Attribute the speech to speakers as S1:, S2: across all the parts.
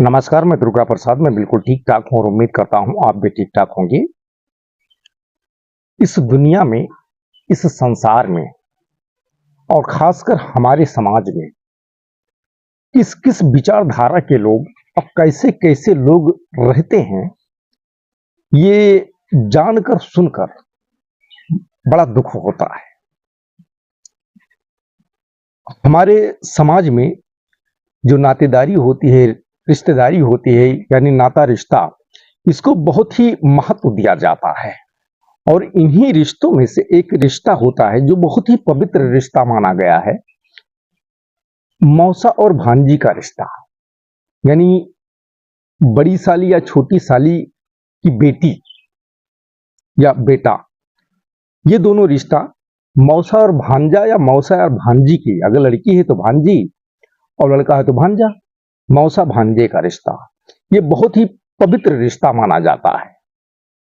S1: नमस्कार, मैं दुर्गा प्रसाद। मैं बिल्कुल ठीक ठाक हूँ और उम्मीद करता हूँ आप भी ठीक ठाक होंगे। इस दुनिया में, इस संसार में और खासकर हमारे समाज में किस किस विचारधारा के लोग और कैसे कैसे लोग रहते हैं, ये जानकर सुनकर बड़ा दुख होता है। हमारे समाज में जो नातेदारी होती है, रिश्तेदारी होती है, यानी नाता रिश्ता, इसको बहुत ही महत्व दिया जाता है। और इन्हीं रिश्तों में से एक रिश्ता होता है जो बहुत ही पवित्र रिश्ता माना गया है, मौसा और भांजी का रिश्ता। यानी बड़ी साली या छोटी साली की बेटी या बेटा, ये दोनों रिश्ता मौसा और भांजा या मौसा और भांजी की, अगर लड़की है तो भांजी और लड़का है तो भांजा, मौसा भांजे का रिश्ता, ये बहुत ही पवित्र रिश्ता माना जाता है।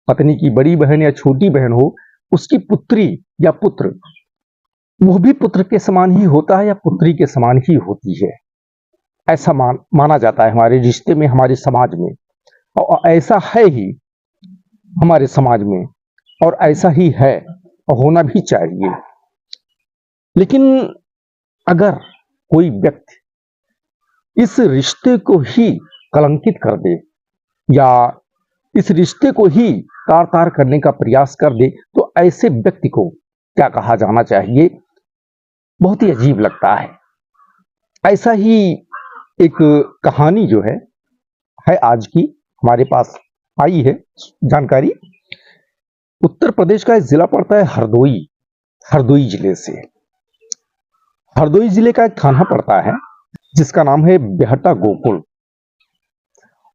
S1: पत्नी की बड़ी बहन या छोटी बहन हो, उसकी पुत्री या पुत्र, वो भी पुत्र के समान ही होता है या पुत्री के समान ही होती है। ऐसा माना जाता है हमारे रिश्ते में, हमारे समाज में, और ऐसा है ही हमारे समाज में, और ऐसा ही है और होना भी चाहिए। लेकिन अगर कोई व्यक्ति इस रिश्ते को ही कलंकित कर दे या इस रिश्ते को ही तार तार करने का प्रयास कर दे, तो ऐसे व्यक्ति को क्या कहा जाना चाहिए, बहुत ही अजीब लगता है। ऐसा ही एक कहानी जो है आज की हमारे पास आई है जानकारी। उत्तर प्रदेश का एक जिला पड़ता है हरदोई जिले से। हरदोई जिले का एक थाना पड़ता है जिसका नाम है बेहटा गोकुल,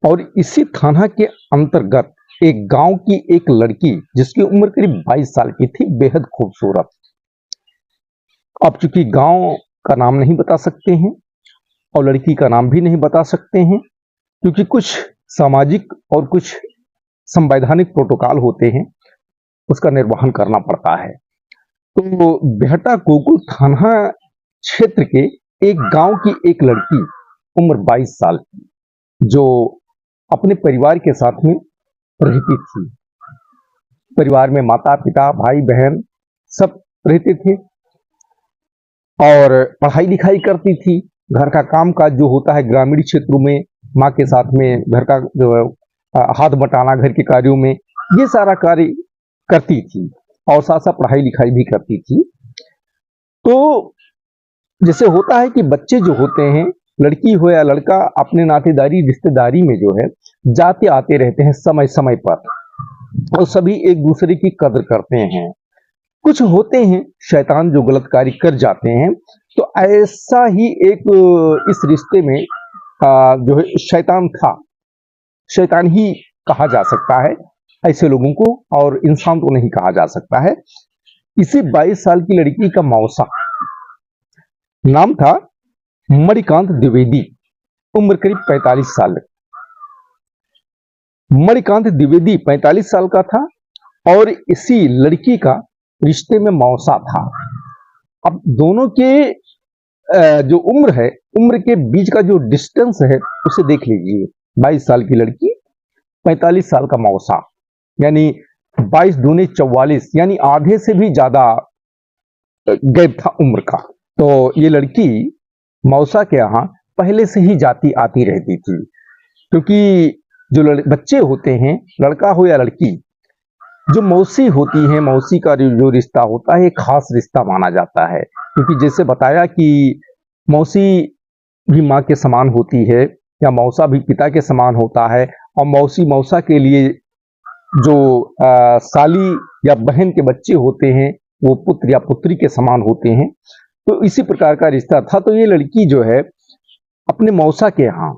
S1: और इसी थाना के अंतर्गत एक गांव की एक लड़की जिसकी उम्र करीब 22 साल की थी, बेहद खूबसूरत। अब चूंकि गांव का नाम नहीं बता सकते हैं और लड़की का नाम भी नहीं बता सकते हैं, क्योंकि कुछ सामाजिक और कुछ संवैधानिक प्रोटोकॉल होते हैं, उसका निर्वहन करना पड़ता है। तो बेहटा गोकुल थाना क्षेत्र के एक गांव की एक लड़की, उम्र 22 साल की, जो अपने परिवार के साथ में रहती थी। परिवार में माता पिता भाई बहन सब रहते थे और पढ़ाई लिखाई करती थी। घर का काम काज जो होता है ग्रामीण क्षेत्रों में, माँ के साथ में घर का जो हाथ बटाना घर के कार्यों में, ये सारा कार्य करती थी और साथ साथ पढ़ाई लिखाई भी करती थी। तो जैसे होता है कि बच्चे जो होते हैं, लड़की हो या लड़का, अपने नातेदारी रिश्तेदारी में जो है जाते आते रहते हैं समय समय पर, और सभी एक दूसरे की कदर करते हैं। कुछ होते हैं शैतान जो गलत कार्य कर जाते हैं, तो ऐसा ही एक इस रिश्ते में जो है शैतान था, शैतान ही कहा जा सकता है ऐसे लोगों को, और इंसान तो नहीं कहा जा सकता है। इसी 22 साल की लड़की का मौसा, नाम था मणिकांत द्विवेदी, उम्र करीब 45 साल। मणिकांत द्विवेदी 45 साल का था और इसी लड़की का रिश्ते में मौसा था। अब दोनों के जो उम्र है, उम्र के बीच का जो डिस्टेंस है उसे देख लीजिए। 22 साल की लड़की, 45 साल का मौसा, यानी 22 दूनी 44, यानी आधे से भी ज्यादा गैप था उम्र का। तो ये लड़की मौसा के यहाँ पहले से ही जाती आती रहती थी, क्योंकि जो बच्चे होते हैं, लड़का हो या लड़की, जो मौसी होती है, मौसी का जो रिश्ता होता है खास रिश्ता माना जाता है। क्योंकि जैसे बताया कि मौसी भी माँ के समान होती है या मौसा भी पिता के समान होता है, और मौसी मौसा के लिए जो साली या बहन के बच्चे होते हैं वो पुत्र या पुत्री के समान होते हैं। तो इसी प्रकार का रिश्ता था। तो ये लड़की जो है अपने मौसा के यहाँ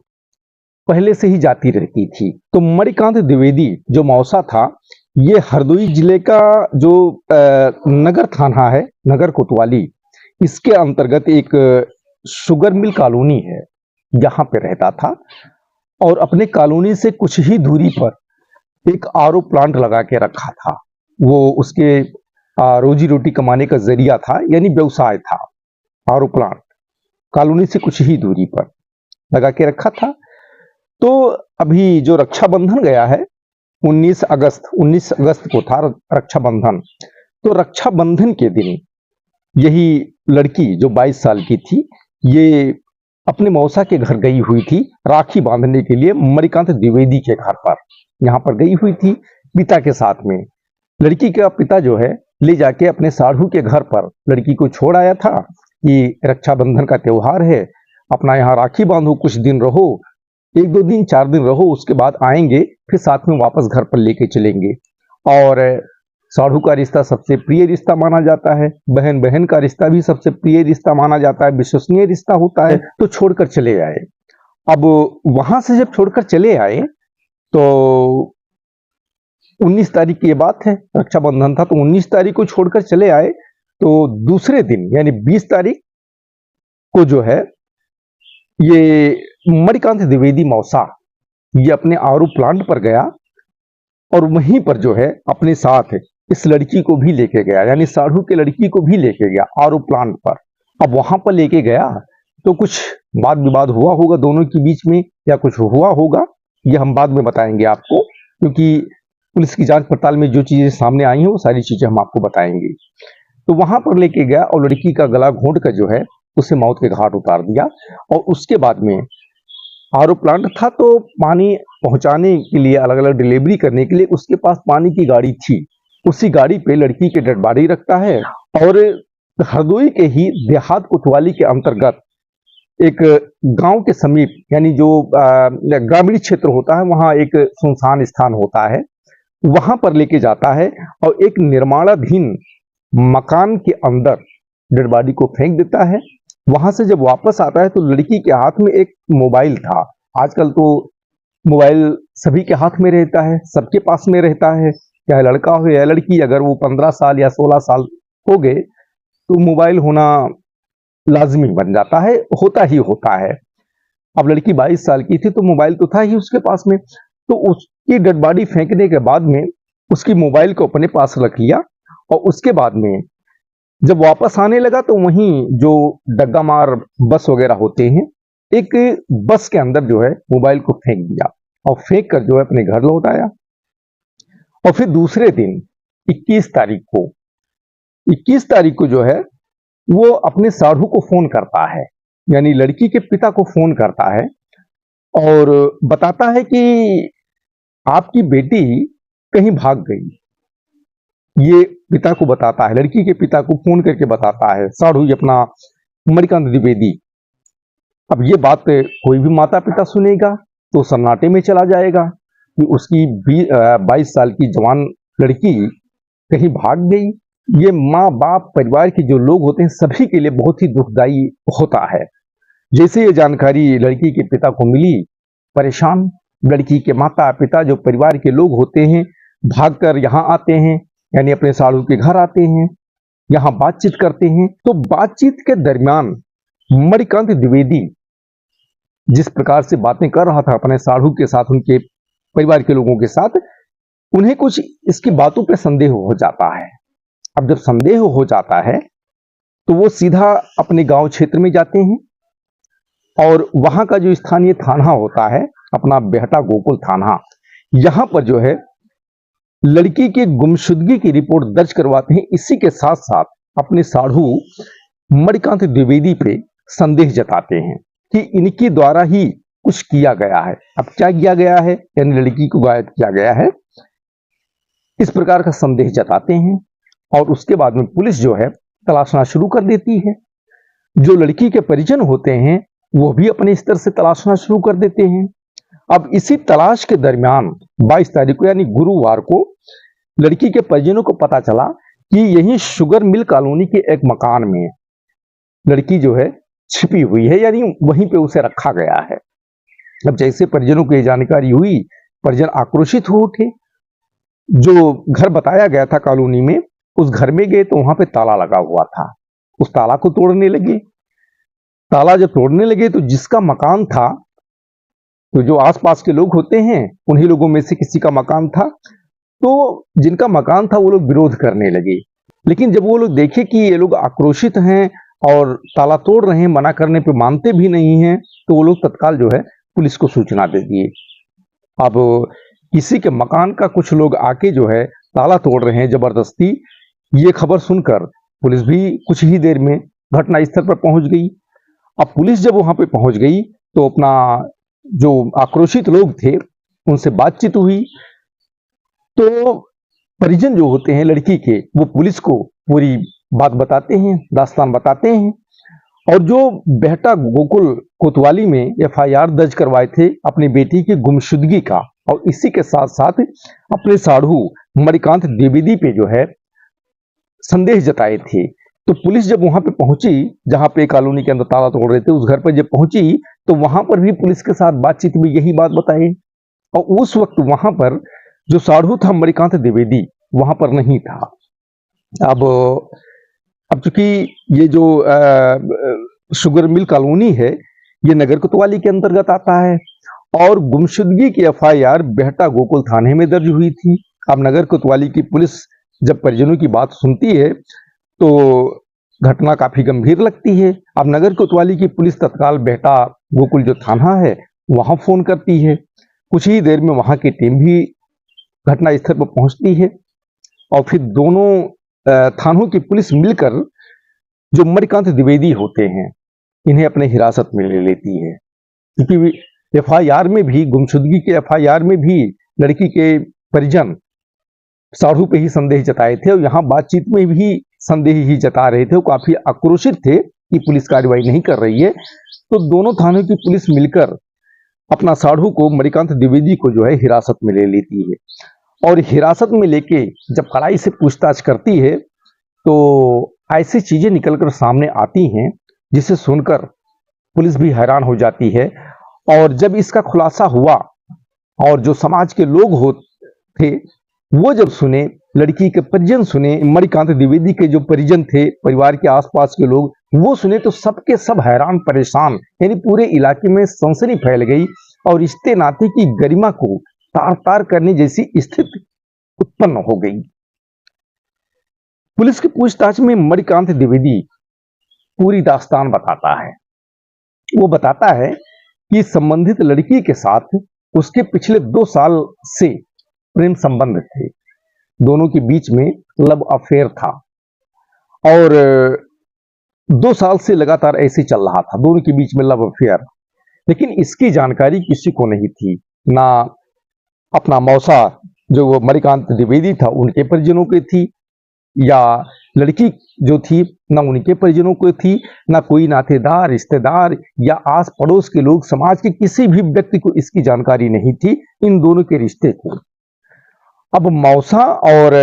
S1: पहले से ही जाती रहती थी। तो मणिकांत द्विवेदी जो मौसा था, ये हरदोई जिले का जो नगर थाना है, नगर कोतवाली, इसके अंतर्गत एक शुगर मिल कॉलोनी है, यहाँ पे रहता था। और अपने कॉलोनी से कुछ ही दूरी पर एक आरओ प्लांट लगा के रखा था। वो उसके रोजी रोटी कमाने का जरिया था, यानी व्यवसाय था। आरओ प्लांट कॉलोनी से कुछ ही दूरी पर लगा के रखा था। तो अभी जो रक्षाबंधन गया है 19 अगस्त को था रक्षाबंधन। तो रक्षाबंधन के दिन यही लड़की जो 22 साल की थी, ये अपने मौसा के घर गई हुई थी राखी बांधने के लिए, मणिकांत द्विवेदी के घर पर यहाँ पर गई हुई थी पिता के साथ में। लड़की का पिता जो है ले जाके अपने साढ़ू के घर पर लड़की को छोड़ आया था कि रक्षाबंधन का त्योहार है, अपना यहाँ राखी बांधो, कुछ दिन रहो, 1-2 दिन 4 दिन रहो, उसके बाद आएंगे फिर साथ में वापस घर पर लेके चलेंगे। और साढ़ू का रिश्ता सबसे प्रिय रिश्ता माना जाता है, बहन बहन का रिश्ता भी सबसे प्रिय रिश्ता माना जाता है, विश्वसनीय रिश्ता होता है। तो छोड़कर चले आए। अब वहां से जब छोड़कर चले आए तो 19 तारीख की ये बात है, रक्षाबंधन था, तो 19 तारीख को छोड़कर चले आए। तो दूसरे दिन यानी 20 तारीख को जो है ये मणिकांत द्विवेदी मौसा ये अपने आरू प्लांट पर गया और वहीं पर जो है अपने साथ इस लड़की को भी लेके गया, यानी साढ़ू के लड़की को भी लेके गया आरू प्लांट पर। अब वहां पर लेके गया तो कुछ वाद विवाद हुआ होगा दोनों के बीच में, या कुछ हुआ होगा, ये हम बाद में बताएंगे आपको, क्योंकि पुलिस की जांच पड़ताल में जो चीजें सामने आई हैं वो सारी चीजें हम आपको बताएंगे। तो वहां पर लेके गया और लड़की का गला घोंट कर जो है उसे मौत के घाट उतार दिया। और उसके बाद में आरओ प्लांट था तो पानी पहुंचाने के लिए, अलग अलग डिलीवरी करने के लिए उसके पास पानी की गाड़ी थी। उसी गाड़ी पे लड़की के डेड बॉडी रखता है और हरदोई के ही देहात कोतवाली के अंतर्गत एक गांव के समीप, यानी जो ग्रामीण क्षेत्र होता है वहां एक सुनसान स्थान होता है, वहां पर लेके जाता है और एक निर्माणाधीन मकान के अंदर डेड बॉडी को फेंक देता है। वहां से जब वापस आता है तो लड़की के हाथ में एक मोबाइल था। आजकल तो मोबाइल सभी के हाथ में रहता है, सबके पास में रहता है, चाहे लड़का हो या लड़की। अगर वो 15 साल या 16 साल हो गए तो मोबाइल होना लाजमी बन जाता है, होता ही होता है। अब लड़की 22 साल की थी तो मोबाइल तो था ही उसके पास में। तो उसकी डेड बॉडी फेंकने के बाद में उसकी मोबाइल को अपने पास रख लिया और उसके बाद में जब वापस आने लगा तो वहीं जो डग्गा मार बस वगैरह होते हैं, एक बस के अंदर जो है मोबाइल को फेंक दिया और फेंक कर जो है अपने घर लौट आया। और फिर दूसरे दिन 21 तारीख को जो है वो अपने साढ़ू को फोन करता है, यानी लड़की के पिता को फोन करता है और बताता है कि आपकी बेटी कहीं भाग गई। ये पिता को बताता है, लड़की के पिता को फोन करके बताता है साढ़ू अपना मणिकांत द्विवेदी। अब ये बात कोई भी माता पिता सुनेगा तो सन्नाटे में चला जाएगा कि उसकी 22 साल की जवान लड़की कहीं भाग गई। ये माँ बाप परिवार के जो लोग होते हैं सभी के लिए बहुत ही दुखदाई होता है। जैसे ये जानकारी लड़की के पिता को मिली, परेशान लड़की के माता पिता जो परिवार के लोग होते हैं भागकर यहाँ आते हैं, यानी अपने साढ़ू के घर आते हैं, यहाँ बातचीत करते हैं। तो बातचीत के दरमियान मणिकांत द्विवेदी जिस प्रकार से बातें कर रहा था अपने साढ़ू के साथ, उनके परिवार के लोगों के साथ, उन्हें कुछ इसकी बातों पे संदेह हो जाता है। अब जब संदेह हो जाता है तो वो सीधा अपने गांव क्षेत्र में जाते हैं और वहां का जो स्थानीय थाना होता है अपना बेहटा गोकुल थाना, यहां पर जो है लड़की की गुमशुदगी की रिपोर्ट दर्ज करवाते हैं। इसी के साथ साथ अपने साढ़ू मणिकांत द्विवेदी पे संदेह जताते हैं कि इनके द्वारा ही कुछ किया गया है। अब क्या किया गया है, यानी लड़की को गायब किया गया है, इस प्रकार का संदेह जताते हैं। और उसके बाद में पुलिस जो है तलाशना शुरू कर देती है। जो लड़की के परिजन होते हैं वो भी अपने स्तर से तलाशना शुरू कर देते हैं। अब इसी तलाश के दरमियान 22 तारीख को यानी गुरुवार को लड़की के परिजनों को पता चला कि यही शुगर मिल कॉलोनी के एक मकान में लड़की जो है छिपी हुई है, यानी वहीं पे उसे रखा गया है। अब जैसे परिजनों को यह जानकारी हुई, परिजन आक्रोशित हो उठे। जो घर बताया गया था कॉलोनी में, उस घर में गए तो वहां पे ताला लगा हुआ था, उस ताला को तोड़ने लगे। ताला जब तोड़ने लगे तो जिसका मकान था, तो जो आसपास के लोग होते हैं उन्हीं लोगों में से किसी का मकान था, तो जिनका मकान था वो लोग विरोध करने लगे। लेकिन जब वो लोग देखे कि ये लोग आक्रोशित हैं और ताला तोड़ रहे हैं, मना करने पे मानते भी नहीं हैं, तो वो लोग तत्काल जो है पुलिस को सूचना दे दिए। अब किसी के मकान का कुछ लोग आके जो है ताला तोड़ रहे हैं जबरदस्ती, ये खबर सुनकर पुलिस भी कुछ ही देर में घटना स्थल पर पहुंच गई। अब पुलिस जब वहां पे पहुंच गई तो अपना जो आक्रोशित लोग थे उनसे बातचीत हुई, तो परिजन जो होते हैं लड़की के वो पुलिस को पूरी बात बताते हैं, दास्तान बताते हैं। और जो बेहटा गोकुल कोतवाली में एफआईआर दर्ज करवाए थे अपनी बेटी की गुमशुदगी का, और इसी के साथ साथ अपने साढ़ू मणिकांत द्विवेदी पे जो है संदेह जताए थे, तो पुलिस जब वहां पे पहुंची, जहां पे कॉलोनी के अंदर ताला तोड़ रहे थे, उस घर पर जब पहुंची तो वहां पर भी पुलिस के साथ बातचीत में यही बात बताई। और उस वक्त वहां पर जो साढ़ू था मणिकांत द्विवेदी वहां पर नहीं था। अब चूंकि ये जो शुगर मिल कॉलोनी है ये नगर कोतवाली के अंतर्गत आता है, और गुमशुदगी की एफआईआर बेहटा गोकुल थाने में दर्ज हुई थी। अब नगर कोतवाली की पुलिस जब परिजनों की बात सुनती है तो घटना काफी गंभीर लगती है। अब नगर कोतवाली की पुलिस तत्काल बेहटा गोकुल जो थाना है वहां फोन करती है। कुछ ही देर में वहां की टीम भी घटना स्थल पर पहुंचती है, और फिर दोनों थानों की पुलिस मिलकर जो मणिकांत द्विवेदी होते हैं इन्हें अपने हिरासत में ले लेती है। क्योंकि एफआईआर में भी, गुमशुदगी के एफआईआर में भी लड़की के परिजन साढ़ू पे ही संदेह जताए थे, और यहाँ बातचीत में भी संदेह ही जता रहे थे। वो काफी आक्रोशित थे कि पुलिस कार्रवाई नहीं कर रही है। तो दोनों थानों की पुलिस मिलकर अपना साढ़ू को, मणिकांत द्विवेदी को जो है हिरासत में ले लेती है, और हिरासत में लेके जब कड़ाई से पूछताछ करती है तो ऐसी चीजें निकलकर सामने आती हैं जिसे सुनकर पुलिस भी हैरान हो जाती है। और जब इसका खुलासा हुआ और जो समाज के लोग थे वो जब सुने, लड़की के परिजन सुने, मणिकांत द्विवेदी के जो परिजन थे, परिवार के आसपास के लोग वो सुने, तो सबके सब हैरान परेशान, यानी पूरे इलाके में सनसनी फैल गई और रिश्ते नाते की गरिमा को तार तार करने जैसी स्थिति उत्पन्न हो गई। पुलिस की पूछताछ में मणिकांत द्विवेदी पूरी दास्तान बताता है। वो बताता है कि संबंधित लड़की के साथ उसके पिछले 2 साल से प्रेम संबंध थे, दोनों के बीच में लव अफेयर था, और 2 साल से लगातार ऐसे चल रहा था दोनों के बीच में लव अफेयर। लेकिन इसकी जानकारी किसी को नहीं थी, ना अपना मौसा जो वो मणिकांत द्विवेदी था उनके परिजनों की थी, या लड़की जो थी ना उनके परिजनों को थी, ना कोई नातेदार, रिश्तेदार या आस पड़ोस के लोग, समाज के किसी भी व्यक्ति को इसकी जानकारी नहीं थी इन दोनों के रिश्ते को। अब मौसा और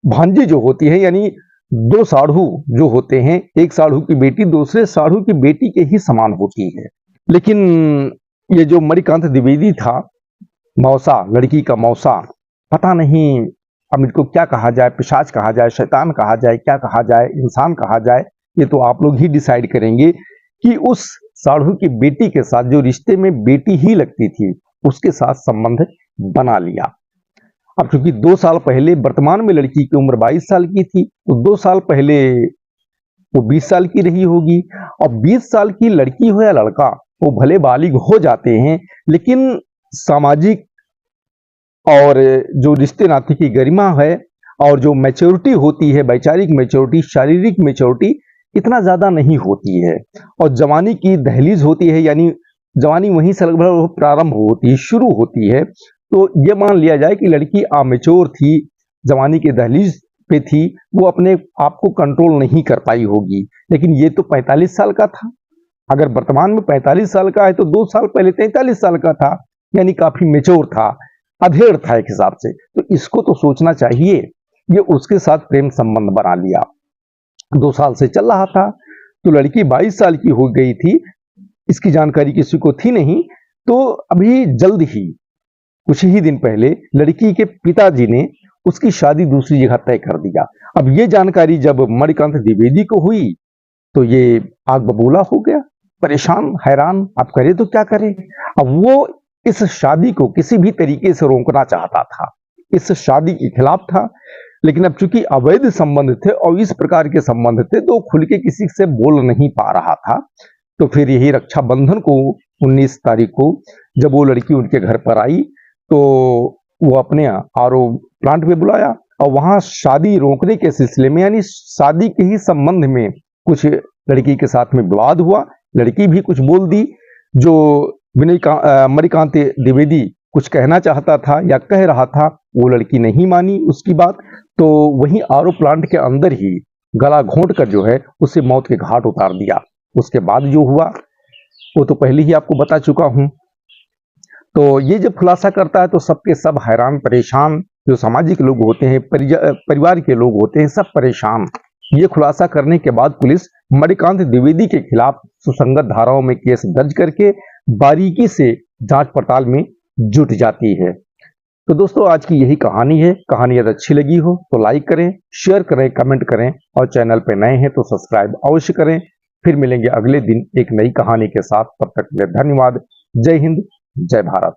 S1: भांजी जो होती है, यानी 2 साढ़ू जो होते हैं, एक साढ़ू की बेटी दूसरे साढ़ू की बेटी के ही समान होती है। लेकिन ये जो मणिकांत द्विवेदी था, मौसा, लड़की का मौसा, पता नहीं अब इसको क्या कहा जाए, पिशाच कहा जाए, शैतान कहा जाए, क्या कहा जाए, इंसान कहा जाए, ये तो आप लोग ही डिसाइड करेंगे, कि उस साढ़ू की बेटी के साथ जो रिश्ते में बेटी ही लगती थी उसके साथ संबंध बना लिया। अब चूंकि 2 साल पहले, वर्तमान में लड़की की उम्र 22 साल की थी, तो 2 साल पहले वो 20 साल की रही होगी, और 20 साल की लड़की हो या लड़का वो भले बालिग हो जाते हैं, लेकिन सामाजिक और जो रिश्ते नाते की गरिमा है और जो मैच्योरिटी होती है, वैचारिक मैच्योरिटी, शारीरिक मैच्योरिटी इतना ज्यादा नहीं होती है, और जवानी की दहलीज होती है, यानी जवानी वहीं से लगभग प्रारंभ होती है, शुरू होती है। तो ये मान लिया जाए कि लड़की अमेच्योर थी, जवानी के दहलीज पे थी, वो अपने आप को कंट्रोल नहीं कर पाई होगी। लेकिन ये तो 45 साल का था, अगर वर्तमान में 45 साल का है तो 2 साल पहले 43 साल का था, यानी काफी मेच्योर था, अधेड़ था एक हिसाब से। तो इसको तो सोचना चाहिए, ये उसके साथ प्रेम संबंध बना लिया, 2 साल से चल रहा था, तो लड़की 22 साल की हो गई थी, इसकी जानकारी किसी को थी नहीं। तो अभी जल्द ही कुछ ही दिन पहले लड़की के पिताजी ने उसकी शादी दूसरी जगह तय कर दिया। अब ये जानकारी जब मणिकांत द्विवेदी को हुई तो ये आग बबूला हो गया, परेशान, हैरान, अब करे तो क्या करे। अब वो इस शादी को किसी भी तरीके से रोकना चाहता था, इस शादी के खिलाफ था, लेकिन अब चूंकि अवैध संबंध थे और इस प्रकार के संबंध थे तो खुल के किसी से बोल नहीं पा रहा था। तो फिर यही रक्षाबंधन को 19 तारीख को जब वो लड़की उनके घर पर आई तो वो अपने आरओ प्लांट पे बुलाया और वहां शादी रोकने के सिलसिले में यानी शादी के ही संबंध में कुछ लड़की के साथ में विवाद हुआ। लड़की भी कुछ बोल दी। जो मणिकांत द्विवेदी कुछ कहना चाहता था या कह रहा था, वो लड़की नहीं मानी उसकी बात। तो वहीं आरओ प्लांट के अंदर ही गला घोंट कर जो है उसे मौत के घाट उतार दिया। उसके बाद जो हुआ वो तो पहले ही आपको बता चुका हूं। तो ये जब खुलासा करता है तो सबके सब हैरान परेशान, जो सामाजिक लोग होते हैं, परिवार के लोग होते हैं, सब परेशान। ये खुलासा करने के बाद पुलिस मणिकांत द्विवेदी के खिलाफ सुसंगत धाराओं में केस दर्ज करके बारीकी से जांच पड़ताल में जुट जाती है। तो दोस्तों आज की यही कहानी है। कहानी यदि अच्छी लगी हो तो लाइक करें, शेयर करें, कमेंट करें और चैनल पर नए हैं तो सब्सक्राइब अवश्य करें। फिर मिलेंगे अगले दिन एक नई कहानी के साथ। तब तक के लिए धन्यवाद। जय हिंद, जय भारत।